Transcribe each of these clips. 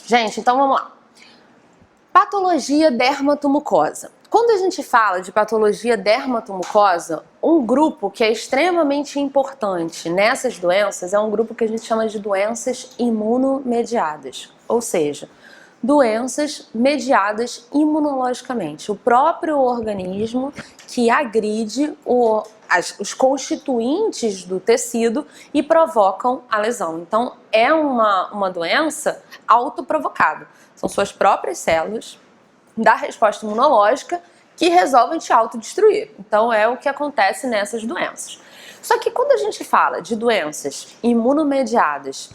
Gente, então vamos lá. Patologia dermatomucosa. Quando a gente fala de patologia dermatomucosa, um grupo que é extremamente importante nessas doenças é um grupo que a gente chama de doenças imunomediadas, ou seja, doenças mediadas imunologicamente. O próprio organismo que agride os constituintes do tecido e provocam a lesão. Então, é uma doença autoprovocada. São suas próprias células da resposta imunológica que resolvem te autodestruir. Então, é o que acontece nessas doenças. Só que quando a gente fala de doenças imunomediadas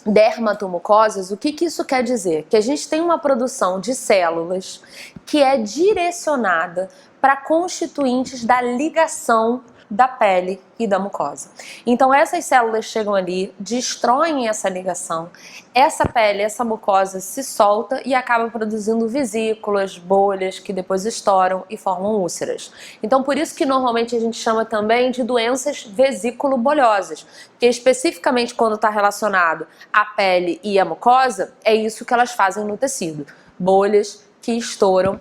dermatomucosas, o que isso quer dizer? Que a gente tem uma produção de células que é direcionada para constituintes da ligação da pele e da mucosa. Então essas células chegam ali, destroem essa ligação, essa pele, essa mucosa se solta e acaba produzindo vesículas, bolhas que depois estouram e formam úlceras. Então por isso que normalmente a gente chama também de doenças vesículo-bolhosas, porque especificamente quando está relacionado à pele e à mucosa, é isso que elas fazem no tecido. Bolhas que estouram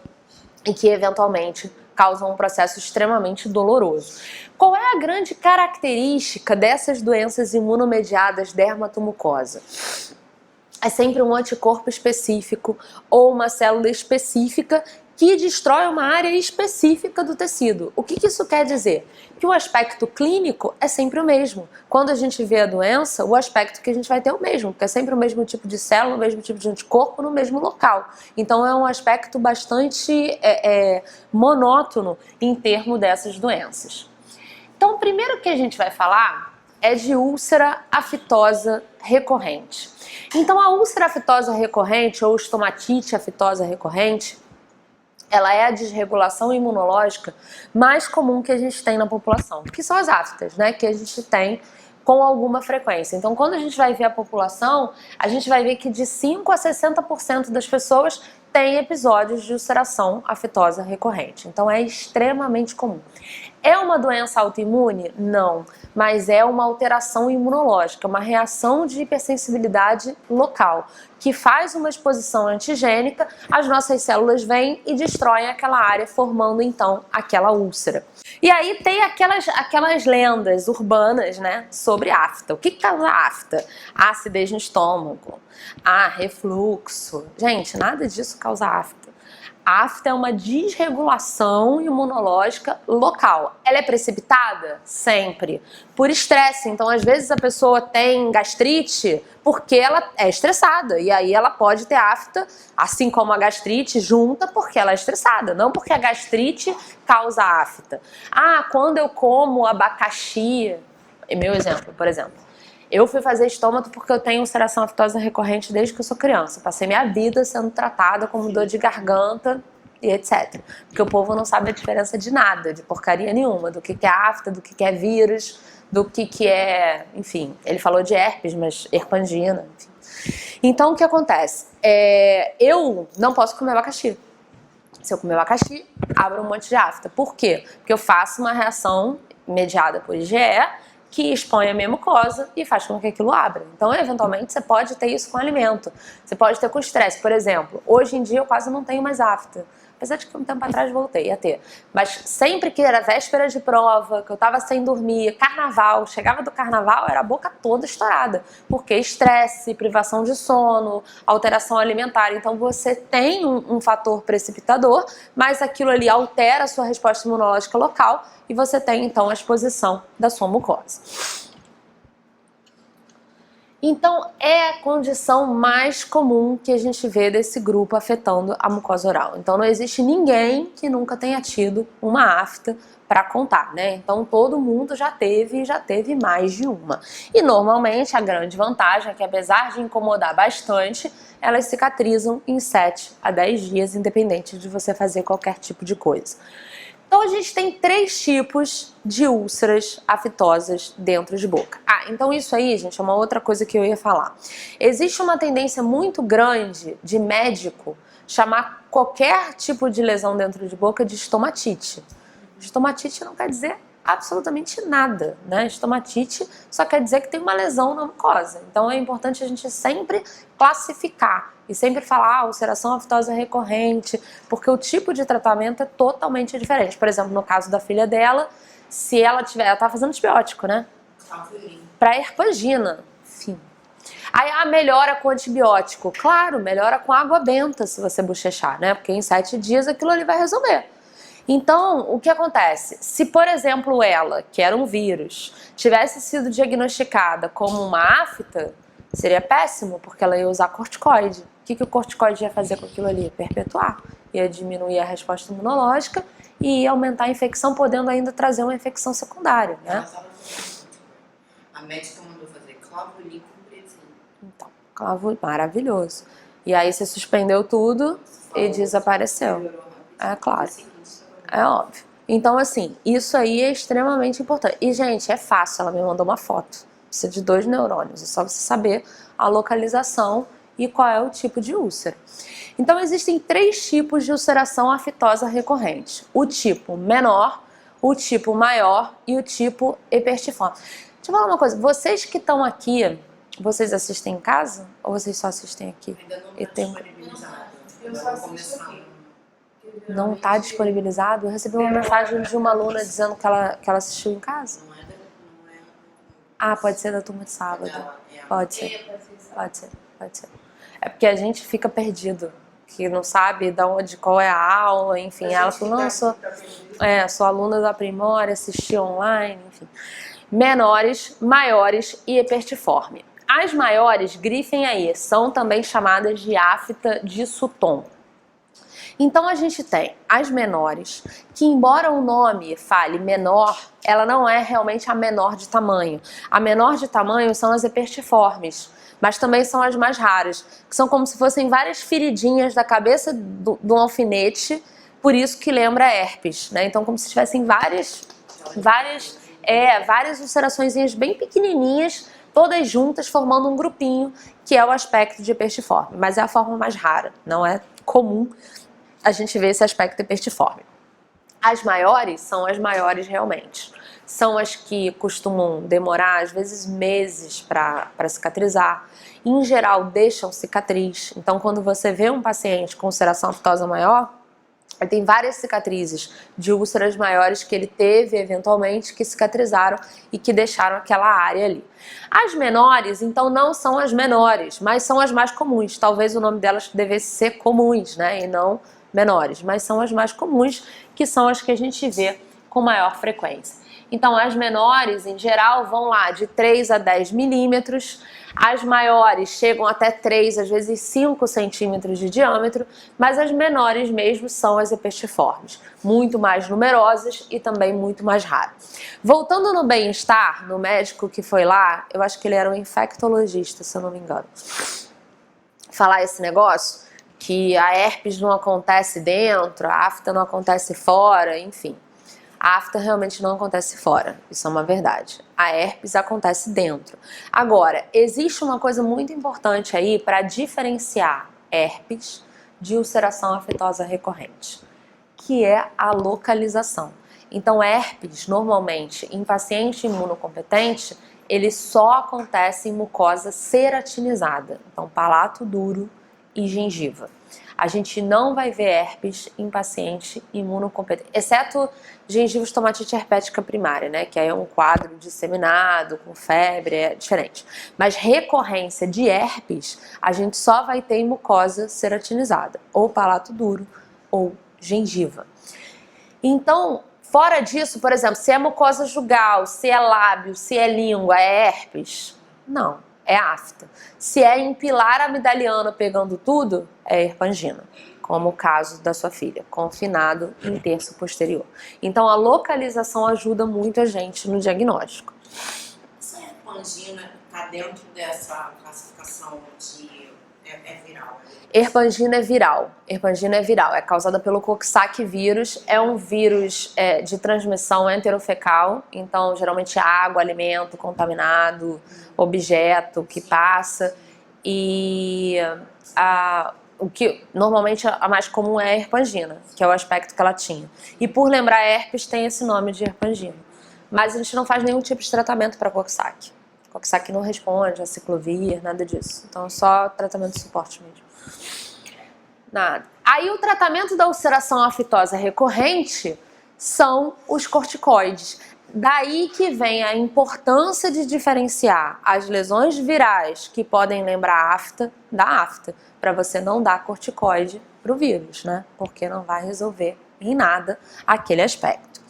e que eventualmente causam um processo extremamente doloroso. Qual é a grande característica dessas doenças imunomediadas dermatomucosa? É sempre um anticorpo específico ou uma célula específica que destrói uma área específica do tecido. O que isso quer dizer? Que o aspecto clínico é sempre o mesmo. Quando a gente vê a doença, o aspecto que a gente vai ter é o mesmo, porque é sempre o mesmo tipo de célula, o mesmo tipo de anticorpo no mesmo local. Então é um aspecto bastante monótono em termos dessas doenças. Então o primeiro que a gente vai falar é de úlcera aftosa recorrente. Então a úlcera aftosa recorrente ou estomatite aftosa recorrente, ela é a desregulação imunológica mais comum que a gente tem na população, que são as aftas, né, que a gente tem com alguma frequência. Então, quando a gente vai ver a população, a gente vai ver que de 5 a 60% das pessoas têm episódios de ulceração aftosa recorrente. Então, é extremamente comum. É uma doença autoimune? Não, mas é uma alteração imunológica, uma reação de hipersensibilidade local, que faz uma exposição antigênica, as nossas células vêm e destroem aquela área, formando então aquela úlcera. E aí tem aquelas lendas urbanas, né, sobre afta. O que causa afta? Acidez no estômago, refluxo. Gente, nada disso causa afta. A afta é uma desregulação imunológica local. Ela é precipitada? Sempre. Por estresse. Então, às vezes, a pessoa tem gastrite porque ela é estressada. E aí ela pode ter afta, assim como a gastrite, junta porque ela é estressada. Não porque a gastrite causa afta. Quando eu como abacaxi... Meu exemplo, por exemplo. Eu fui fazer estômago porque eu tenho ulceração aftosa recorrente desde que eu sou criança. Passei minha vida sendo tratada como dor de garganta e etc. Porque o povo não sabe a diferença de nada, de porcaria nenhuma, do que é afta, do que é vírus, do que é... Enfim, ele falou de herpes, mas herpangina, enfim. Então, o que acontece? Eu não posso comer abacaxi. Se eu comer abacaxi, abre um monte de afta. Por quê? Porque eu faço uma reação mediada por IgE, que expõe a minha mucosa e faz com que aquilo abra. Então, eventualmente, você pode ter isso com alimento. Você pode ter com estresse. Por exemplo, hoje em dia eu quase não tenho mais afta. Apesar de que um tempo atrás voltei a ter. Mas sempre que era véspera de prova, que eu tava sem dormir, carnaval, chegava do carnaval, era a boca toda estourada. Porque estresse, privação de sono, alteração alimentar. Então você tem um fator precipitador, mas aquilo ali altera a sua resposta imunológica local e você tem então a exposição da sua mucosa. Então, é a condição mais comum que a gente vê desse grupo afetando a mucosa oral. Então, não existe ninguém que nunca tenha tido uma afta para contar, né? Então, todo mundo já teve e já teve mais de uma. E, normalmente, a grande vantagem é que, apesar de incomodar bastante, elas cicatrizam em 7 a 10 dias, independente de você fazer qualquer tipo de coisa. Então, a gente tem 3 tipos de úlceras afitosas dentro de boca. Então isso aí, gente, é uma outra coisa que eu ia falar. Existe uma tendência muito grande de médico chamar qualquer tipo de lesão dentro de boca de estomatite. Estomatite não quer dizer absolutamente nada, né? Estomatite só quer dizer que tem uma lesão na mucosa. Então é importante a gente sempre classificar e sempre falar ulceração aftosa recorrente, porque o tipo de tratamento é totalmente diferente. Por exemplo, no caso da filha dela, se ela tá fazendo antibiótico, né? Para herpangina, enfim. Aí melhora com antibiótico. Claro, melhora com água benta se você bochechar, né? Porque em 7 dias aquilo ali vai resolver. Então, o que acontece? Se, por exemplo, ela, que era um vírus, tivesse sido diagnosticada como uma afta, seria péssimo, porque ela ia usar corticoide. O que o corticoide ia fazer com aquilo ali? Perpetuar. Ia diminuir a resposta imunológica e ia aumentar a infecção, podendo ainda trazer uma infecção secundária, né? A médica mandou fazer clavulin com pretinho. Então, clavulin, maravilhoso. E aí você suspendeu tudo e desapareceu. É claro. É óbvio. Então, assim, isso aí é extremamente importante. E, gente, é fácil. Ela me mandou uma foto. Precisa de 2 neurônios. É só você saber a localização e qual é o tipo de úlcera. Então, existem 3 tipos de ulceração aftosa recorrente. O tipo menor, o tipo maior e o tipo hipertiforme. Deixa eu falar uma coisa. Vocês que estão aqui, vocês assistem em casa? Ou vocês só assistem aqui? Ainda não está disponibilizado. Eu só assisto aqui. Não está disponibilizado? Eu recebi uma mensagem de uma aluna dizendo que ela assistiu em casa. Não é. Ah, pode ser da turma de sábado. Pode ser. Pode ser. Pode ser. É porque a gente fica perdido, que não sabe qual é a aula, enfim. Ela falou, não, sou aluna da Primória, assisti online, enfim. Menores, maiores e hipertiforme. As maiores, grifem aí, são também chamadas de afta de Sutton. Então a gente tem as menores, que embora o nome fale menor, ela não é realmente a menor de tamanho. A menor de tamanho são as hipertiformes, mas também são as mais raras, que são como se fossem várias feridinhas da cabeça de um alfinete, por isso que lembra herpes, né? Então como se tivessem várias ulceraçõezinhas bem pequenininhas, todas juntas formando um grupinho, que é o aspecto de hipertiforme, mas é a forma mais rara, não é comum a gente vê esse aspecto hipertiforme. As maiores são as maiores realmente. São as que costumam demorar, às vezes, meses para cicatrizar. Em geral, deixam cicatriz. Então, quando você vê um paciente com ulceração aftosa maior, ele tem várias cicatrizes de úlceras maiores que ele teve, eventualmente, que cicatrizaram e que deixaram aquela área ali. As menores, então, não são as menores, mas são as mais comuns. Talvez o nome delas devesse ser comuns, né? E não menores, mas são as mais comuns, que são as que a gente vê com maior frequência. Então, as menores, em geral, vão lá de 3 a 10 milímetros, as maiores chegam até 3, às vezes 5 centímetros de diâmetro, mas as menores mesmo são as hipertiformes, muito mais numerosas e também muito mais raras. Voltando no bem-estar, no médico que foi lá, eu acho que ele era um infectologista, se eu não me engano, falar esse negócio, que a herpes não acontece dentro, a afta não acontece fora, enfim. A afta realmente não acontece fora, isso é uma verdade. A herpes acontece dentro. Agora, existe uma coisa muito importante aí para diferenciar herpes de ulceração aftosa recorrente, que é a localização. Então, herpes, normalmente, em paciente imunocompetente, ele só acontece em mucosa ceratinizada, então palato duro e gengiva. A gente não vai ver herpes em paciente imunocompetente, exceto gengiva estomatite herpética primária, né? Que aí é um quadro disseminado, com febre, é diferente. Mas recorrência de herpes, a gente só vai ter em mucosa ceratinizada, ou palato duro, ou gengiva. Então, fora disso, por exemplo, se é mucosa jugal, se é lábio, se é língua, é herpes? Não. É afta. Se é em pilar amidaliano pegando tudo, é herpangina, como o caso da sua filha, confinado em terço posterior. Então a localização ajuda muito a gente no diagnóstico. Essa herpangina está dentro dessa classificação de é viral? Herpangina é viral. Herpangina é viral. É causada pelo Coxsackie vírus. É um vírus de transmissão enterofecal. Então, geralmente, água, alimento contaminado, objeto que passa. E o que normalmente a mais comum é a herpangina, que é o aspecto que ela tinha. E por lembrar herpes, tem esse nome de herpangina. mas a gente não faz nenhum tipo de tratamento para Coxsackie. Coxsackie não responde, a ciclovir, nada disso. Então, só tratamento de suporte mesmo. Nada. Aí, o tratamento da ulceração aftosa recorrente são os corticoides. Daí que vem a importância de diferenciar as lesões virais que podem lembrar a afta da afta, para você não dar corticoide para o vírus, né? Porque não vai resolver em nada aquele aspecto.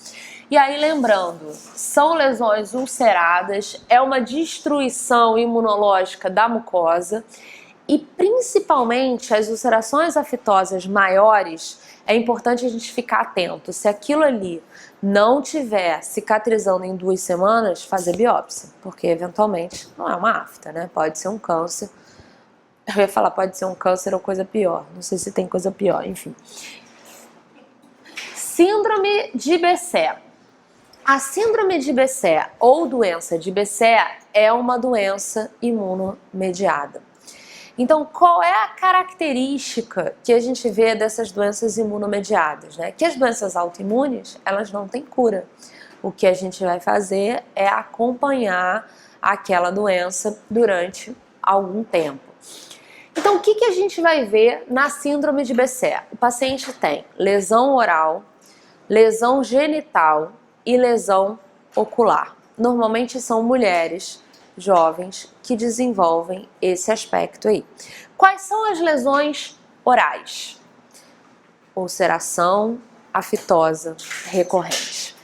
E aí, lembrando, são lesões ulceradas, é uma destruição imunológica da mucosa e principalmente as ulcerações afetosas maiores, é importante a gente ficar atento. Se aquilo ali não tiver cicatrizando em 2 semanas, fazer biópsia, porque eventualmente não é uma afta, né? Pode ser um câncer. Eu ia falar pode ser um câncer ou coisa pior, não sei se tem coisa pior, enfim. Síndrome de Becet. A síndrome de Becet ou doença de Becet é uma doença imunomediada. Então, qual é a característica que a gente vê dessas doenças imunomediadas, né? Que as doenças autoimunes, elas não têm cura. O que a gente vai fazer é acompanhar aquela doença durante algum tempo. Então, o que a gente vai ver na síndrome de Becet? O paciente tem lesão oral, lesão genital e lesão ocular. Normalmente são mulheres jovens que desenvolvem esse aspecto aí. Quais são as lesões orais? Ulceração aftosa recorrente.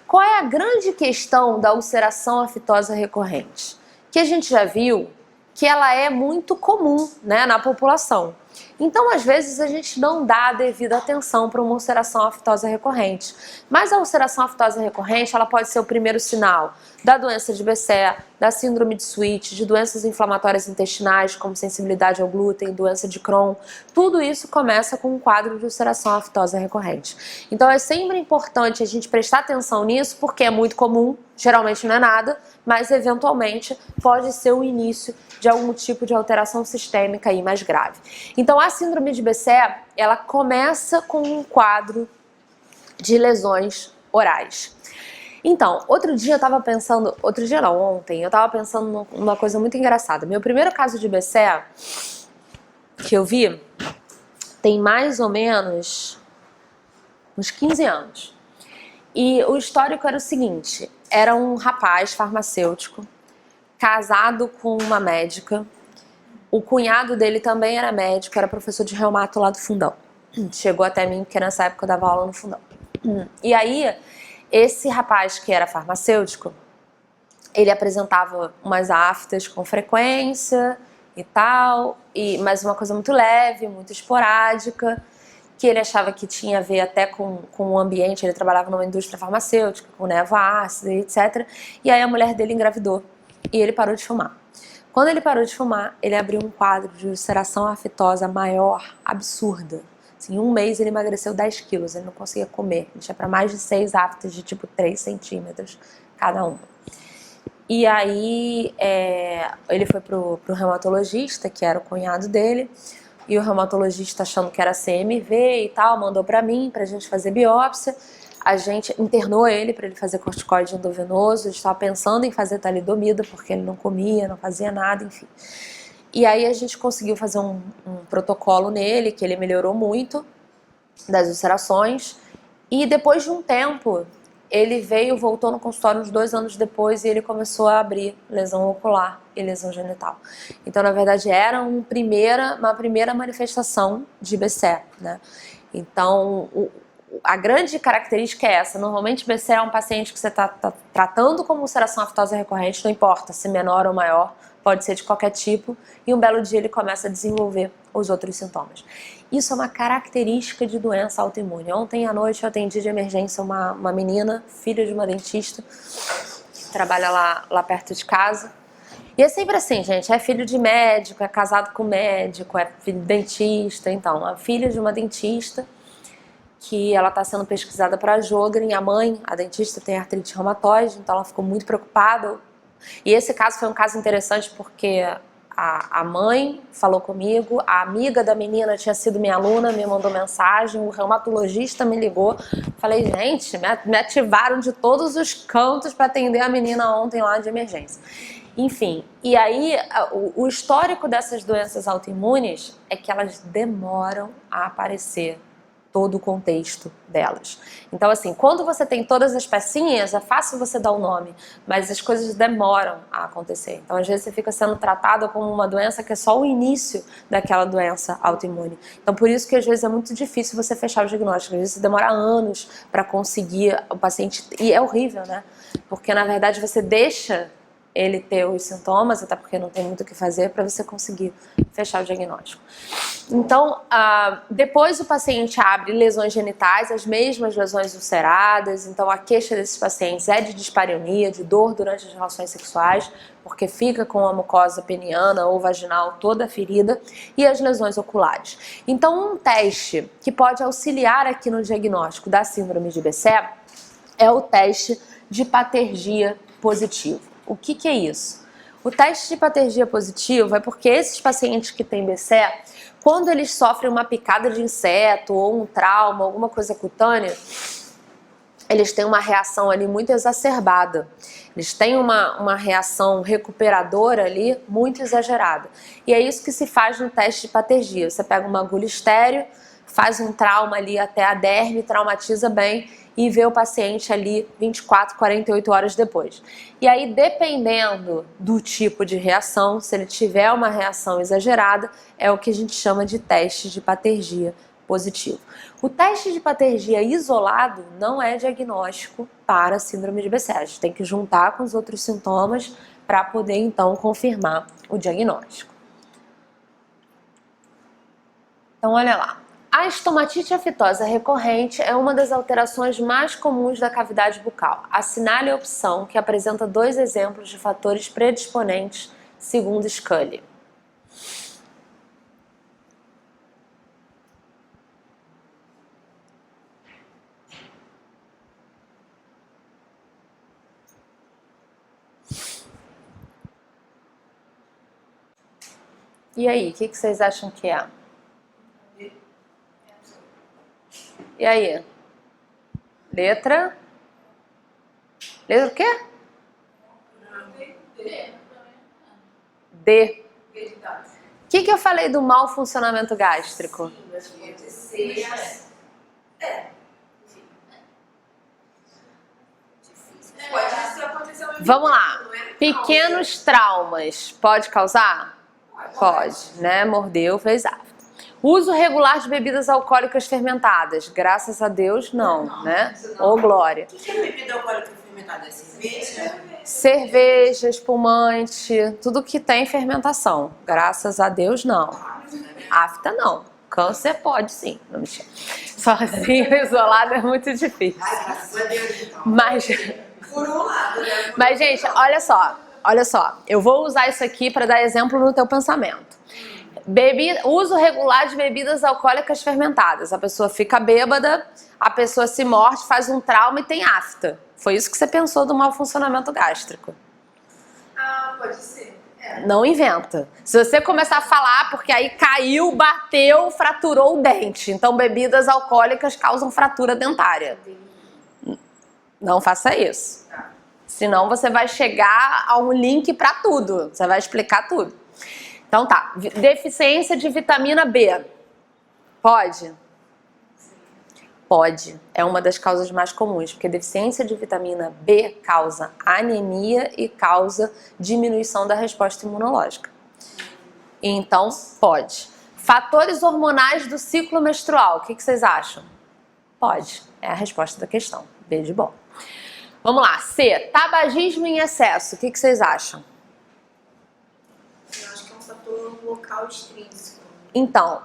Qual é a grande questão da ulceração aftosa recorrente? Que a gente já viu que ela é muito comum, né, na população. Então, às vezes, a gente não dá a devida atenção para uma ulceração aftosa recorrente. Mas a ulceração aftosa recorrente, ela pode ser o primeiro sinal da doença de Becet, da síndrome de Sweet, de doenças inflamatórias intestinais, como sensibilidade ao glúten, doença de Crohn. Tudo isso começa com um quadro de ulceração aftosa recorrente. Então, é sempre importante a gente prestar atenção nisso, porque é muito comum, geralmente não é nada, mas eventualmente pode ser o início de algum tipo de alteração sistêmica aí mais grave. Então, a síndrome de Becet, ela começa com um quadro de lesões orais. Então, ontem, eu tava pensando numa coisa muito engraçada. Meu primeiro caso de Becet que eu vi tem mais ou menos uns 15 anos. E o histórico era o seguinte, era um rapaz farmacêutico, casado com uma médica. O cunhado dele também era médico, era professor de reumato lá do Fundão. Chegou até mim, porque nessa época eu dava aula no Fundão. E aí, esse rapaz que era farmacêutico, ele apresentava umas aftas com frequência e tal, mas uma coisa muito leve, muito esporádica, que ele achava que tinha a ver até com o ambiente. Ele trabalhava numa indústria farmacêutica, com névoa ácida, etc. E aí a mulher dele engravidou e ele parou de fumar. Quando ele parou de fumar, ele abriu um quadro de ulceração aftosa maior, absurda. Assim, em um mês ele emagreceu 10 quilos, ele não conseguia comer. Ele tinha para mais de 6 aftas de tipo 3 centímetros cada uma. E aí ele foi pro reumatologista, que era o cunhado dele, e o reumatologista, achando que era CMV e tal, mandou pra mim, pra gente fazer biópsia. A gente internou ele para ele fazer corticoide endovenoso. A gente estava pensando em fazer talidomida, porque ele não comia, não fazia nada, enfim. E aí a gente conseguiu fazer um protocolo nele, que ele melhorou muito das ulcerações. E depois de um tempo, ele voltou no consultório uns 2 anos depois e ele começou a abrir lesão ocular e lesão genital. Então, na verdade, era uma primeira manifestação de Becet, né? Então, a grande característica é essa. Normalmente, Becet é um paciente que você está tratando como ulceração aftosa recorrente, não importa se menor ou maior, pode ser de qualquer tipo, e um belo dia ele começa a desenvolver os outros sintomas. Isso é uma característica de doença autoimune. Ontem à noite eu atendi de emergência uma menina, filha de uma dentista, que trabalha lá perto de casa. E é sempre assim, gente, é filho de médico, é casado com médico, é filho de dentista. Então, a filha de uma dentista, que ela está sendo pesquisada para Sjögren. A mãe, a dentista, tem artrite reumatoide, então ela ficou muito preocupada. E esse caso foi um caso interessante porque a mãe falou comigo, a amiga da menina tinha sido minha aluna, me mandou mensagem, o reumatologista me ligou. Falei, gente, me ativaram de todos os cantos para atender a menina ontem lá de emergência. Enfim, e aí o histórico dessas doenças autoimunes é que elas demoram a aparecer, todo o contexto delas. Então, assim, quando você tem todas as pecinhas, é fácil você dar o nome, mas as coisas demoram a acontecer. Então, às vezes, você fica sendo tratado como uma doença que é só o início daquela doença autoimune. Então, por isso que, às vezes, é muito difícil você fechar o diagnóstico. Às vezes, demora anos para conseguir o paciente... E é horrível, né? Porque, na verdade, você deixa ele ter os sintomas, até porque não tem muito o que fazer, para você conseguir fechar o diagnóstico. Então, depois o paciente abre lesões genitais, as mesmas lesões ulceradas. Então, a queixa desses pacientes é de dispareunia, de dor durante as relações sexuais, porque fica com a mucosa peniana ou vaginal toda ferida, e as lesões oculares. Então, um teste que pode auxiliar aqui no diagnóstico da síndrome de BCE é o teste de Patergia positivo. O que é isso? O teste de Patergia positivo é porque esses pacientes que têm BCE, quando eles sofrem uma picada de inseto ou um trauma, alguma coisa cutânea, eles têm uma reação ali muito exacerbada. Eles têm uma reação recuperadora ali muito exagerada. E é isso que se faz no teste de Patergia. Você pega uma agulha estéreo, faz um trauma ali até a derme, traumatiza bem e vê o paciente ali 24, 48 horas depois. E aí, dependendo do tipo de reação, se ele tiver uma reação exagerada, é o que a gente chama de teste de Patergia positivo. O teste de Patergia isolado não é diagnóstico para a síndrome de BCE. A gente tem que juntar com os outros sintomas para poder, então, confirmar o diagnóstico. Então, olha lá. A estomatite aftosa recorrente é uma das alterações mais comuns da cavidade bucal. Assinale a opção que apresenta 2 exemplos de fatores predisponentes, segundo Scully. E aí, o que vocês acham que é? E aí? Letra? Letra o quê? D. O que eu falei do mau funcionamento gástrico? Vamos lá. Pequenos traumas pode causar? Pode, né? Mordeu, fez afta. Uso regular de bebidas alcoólicas fermentadas. Graças a Deus, não, né? Ô, glória. O que é bebida alcoólica fermentada? É cerveja? Cerveja, espumante, tudo que tem fermentação. Graças a Deus, não. Afta, não. Câncer pode sim. Não me chama. Sozinho, isolado é muito difícil. Ai, graças a Deus, então. Mas, Por um lado, né? mas gente, olha só. Eu vou usar isso aqui para dar exemplo no teu pensamento. Uso regular de bebidas alcoólicas fermentadas. A pessoa fica bêbada, a pessoa se morde, faz um trauma e tem afta. Foi isso que você pensou do mau funcionamento gástrico. Ah, pode ser. Não inventa. Se você começar a falar, porque aí caiu, bateu, fraturou o dente. Então, bebidas alcoólicas causam fratura dentária. Não faça isso. Senão você vai chegar a um link para tudo. Você vai explicar tudo. Então tá, deficiência de vitamina B. Pode? Pode. É uma das causas mais comuns, porque deficiência de vitamina B causa anemia e causa diminuição da resposta imunológica. Então, pode. Fatores hormonais do ciclo menstrual, o que vocês acham? Pode. É a resposta da questão. B de bom. Vamos lá. C. Tabagismo em excesso, o que vocês acham? Eu acho que é um fator local extrínseco. Então,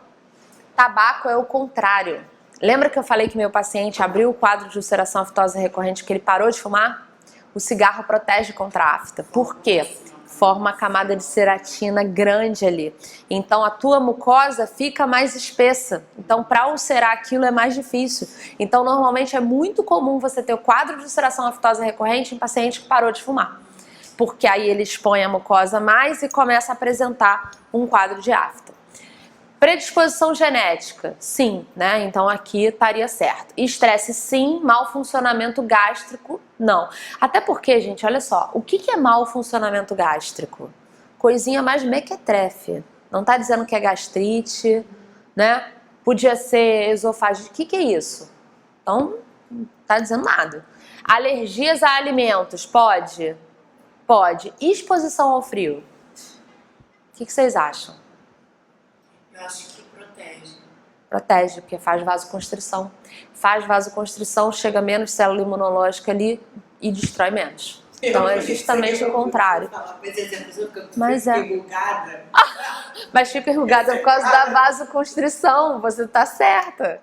tabaco é o contrário. Lembra que eu falei que meu paciente abriu o quadro de ulceração aftosa recorrente que ele parou de fumar? O cigarro protege contra a afta. Por quê? Forma uma camada de ceratina grande ali. Então a tua mucosa fica mais espessa. Então para ulcerar aquilo é mais difícil. Então normalmente é muito comum você ter o quadro de ulceração aftosa recorrente em paciente que parou de fumar. porque aí ele expõe a mucosa mais e começa a apresentar um quadro de afta. Predisposição genética, sim, né? Então aqui estaria certo. Estresse, sim. Mau funcionamento gástrico, não. Até porque, gente, olha só, o que é mau funcionamento gástrico? Coisinha mais mequetrefe. Não tá dizendo que é gastrite, né? Podia ser esofagite. O que é isso? Então, não tá dizendo nada. Alergias a alimentos, pode? Pode. Exposição ao frio. O que vocês acham? Eu acho que protege. Protege, porque faz vasoconstrição. Faz vasoconstrição, chega menos célula imunológica ali e destrói menos. Então é justamente o contrário. Mas é. Mas fica enrugada por causa da vasoconstrição, você tá certa.